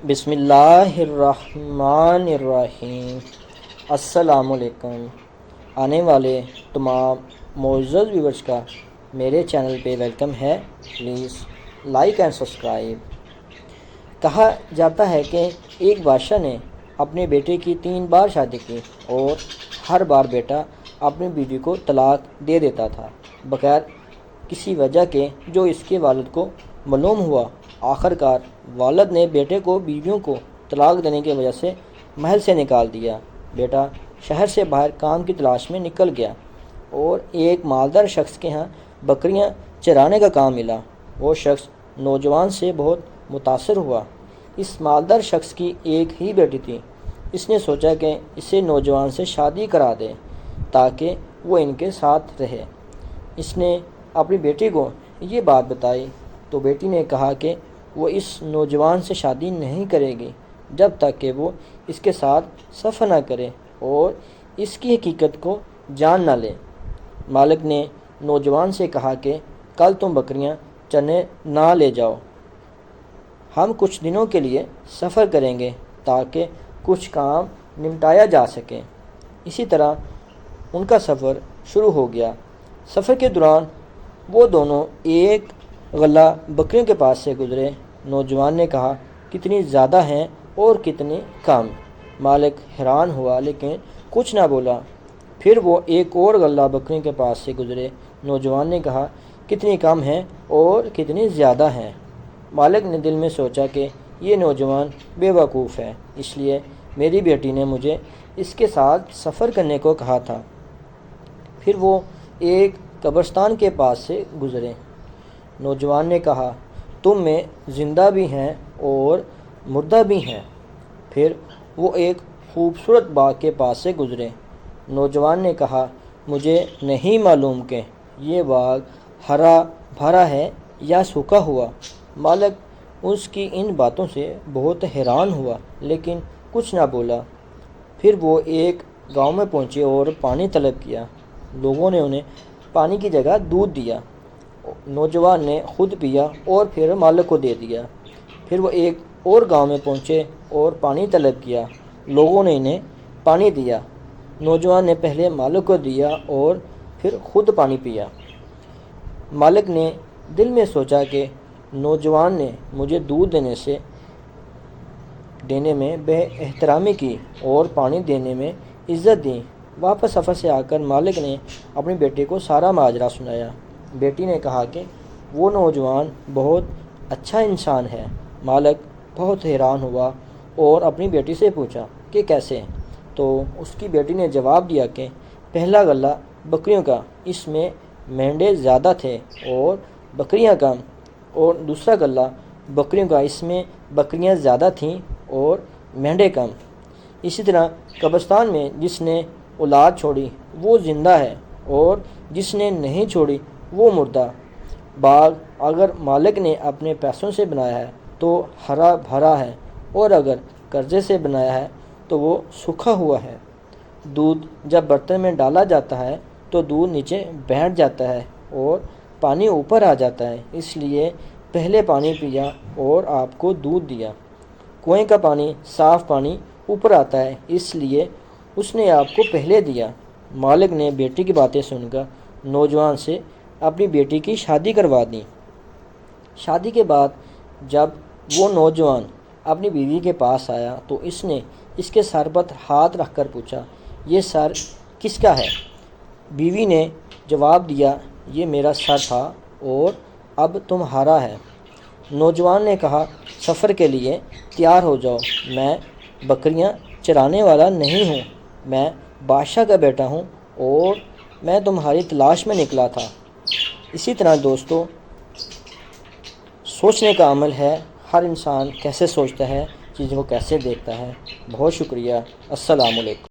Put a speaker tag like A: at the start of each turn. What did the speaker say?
A: بسم اللہ الرحمن الرحیم۔ السلام علیکم۔ آنے والے تمام معزز ویورز کا میرے چینل پہ ویلکم ہے۔ Please like and subscribe. کہا جاتا ہے کہ ایک بادشاہ نے اپنے بیٹے کی 3 بار شادی کی اور ہر بار بیٹا اپنی بیوی کو طلاق دے دیتا تھا بغیر کسی وجہ کے جو اس کے والد کو معلوم ہوا۔ آخر کار والد نے بیٹے کو بیویوں کو طلاق دینے کی وجہ سے محل سے نکال دیا۔ بیٹا شہر سے باہر کام کی تلاش میں نکل گیا اور ایک مالدار شخص کے ہاں بکریاں چرانے کا کام ملا۔ وہ شخص نوجوان سے بہت متاثر ہوا۔ اس مالدار شخص کی ایک ہی بیٹی تھی۔ اس نے سوچا کہ اسے نوجوان سے شادی کرا دے تاکہ وہ ان کے ساتھ رہے۔ اس نے اپنی بیٹی کو یہ بات بتائی تو بیٹی نے کہا کہ وہ اس نوجوان سے شادی نہیں کرے گی جب تک کہ وہ اس کے ساتھ سفر نہ کرے اور اس کی حقیقت کو جان نہ لے۔ مالک نے نوجوان سے کہا کہ کل تم بکریاں چرنے نہ لے جاؤ، ہم کچھ دنوں کے لیے سفر کریں گے تاکہ کچھ کام نمٹایا جا سکے۔ اسی طرح ان کا سفر شروع ہو گیا۔ سفر کے دوران وہ دونوں ایک غلہ بکریوں کے پاس سے گزرے۔ نوجوان نے کہا کتنی زیادہ ہیں اور کتنی کم۔ مالک حیران ہوا لیکن کچھ نہ بولا۔ پھر وہ ایک اور غلہ بکریوں کے پاس سے گزرے۔ نوجوان نے کہا کتنی کم ہیں اور کتنی زیادہ ہیں۔ مالک نے دل میں سوچا کہ یہ نوجوان بے وقوف ہے، اس لیے میری بیٹی نے مجھے اس کے ساتھ سفر کرنے کو کہا تھا۔ پھر وہ ایک قبرستان کے پاس سے گزرے۔ نوجوان نے کہا تم میں زندہ بھی ہیں اور مردہ بھی ہیں۔ پھر وہ ایک خوبصورت باغ کے پاس سے گزرے۔ نوجوان نے کہا مجھے نہیں معلوم کہ یہ باغ ہرا بھرا ہے یا سوکھا ہوا۔ مالک اس کی ان باتوں سے بہت حیران ہوا لیکن کچھ نہ بولا۔ پھر وہ ایک گاؤں میں پہنچے اور پانی طلب کیا۔ لوگوں نے انہیں پانی کی جگہ دودھ دیا۔ نوجوان نے خود پیا اور پھر مالک کو دے دیا۔ پھر وہ ایک اور گاؤں میں پہنچے اور پانی طلب کیا۔ لوگوں نے انہیں پانی دیا۔ نوجوان نے پہلے مالک کو دیا اور پھر خود پانی پیا۔ مالک نے دل میں سوچا کہ نوجوان نے مجھے دودھ دینے میں بے احترامی کی اور پانی دینے میں عزت دی۔ واپس سفر سے آ کر مالک نے اپنی بیٹی کو سارا ماجرا سنایا۔ بیٹی نے کہا کہ وہ نوجوان بہت اچھا انسان ہے۔ مالک بہت حیران ہوا اور اپنی بیٹی سے پوچھا کہ کیسے؟ تو اس کی بیٹی نے جواب دیا کہ پہلا غلہ بکریوں کا، اس میں مینڈے زیادہ تھے اور بکریاں کم، اور دوسرا غلہ بکریوں کا، اس میں بکریاں زیادہ تھیں اور مینڈے کم۔ اسی طرح قبرستان میں جس نے اولاد چھوڑی وہ زندہ ہے اور جس نے نہیں چھوڑی وہ مردہ۔ باغ اگر مالک نے اپنے پیسوں سے بنایا ہے تو ہرا بھرا ہے اور اگر قرضے سے بنایا ہے تو وہ سوکھا ہوا ہے۔ دودھ جب برتن میں ڈالا جاتا ہے تو دودھ نیچے بیٹھ جاتا ہے اور پانی اوپر آ جاتا ہے، اس لیے پہلے پانی پیا اور آپ کو دودھ دیا۔ کنویں کا پانی، صاف پانی اوپر آتا ہے، اس لیے اس نے آپ کو پہلے دیا۔ مالک نے بیٹی کی باتیں سن کر نوجوان سے اپنی بیٹی کی شادی کروا دی۔ شادی کے بعد جب وہ نوجوان اپنی بیوی کے پاس آیا تو اس نے اس کے سر پر ہاتھ رکھ کر پوچھا یہ سر کس کا ہے؟ بیوی نے جواب دیا یہ میرا سر تھا اور اب تمہارا ہے۔ نوجوان نے کہا سفر کے لیے تیار ہو جاؤ، میں بکریاں چرانے والا نہیں ہوں، میں بادشاہ کا بیٹا ہوں اور میں تمہاری تلاش میں نکلا تھا۔ اسی طرح دوستو، سوچنے کا عمل ہے، ہر انسان کیسے سوچتا ہے، چیزوں کو کیسے دیکھتا ہے۔ بہت شکریہ۔ السلام علیکم۔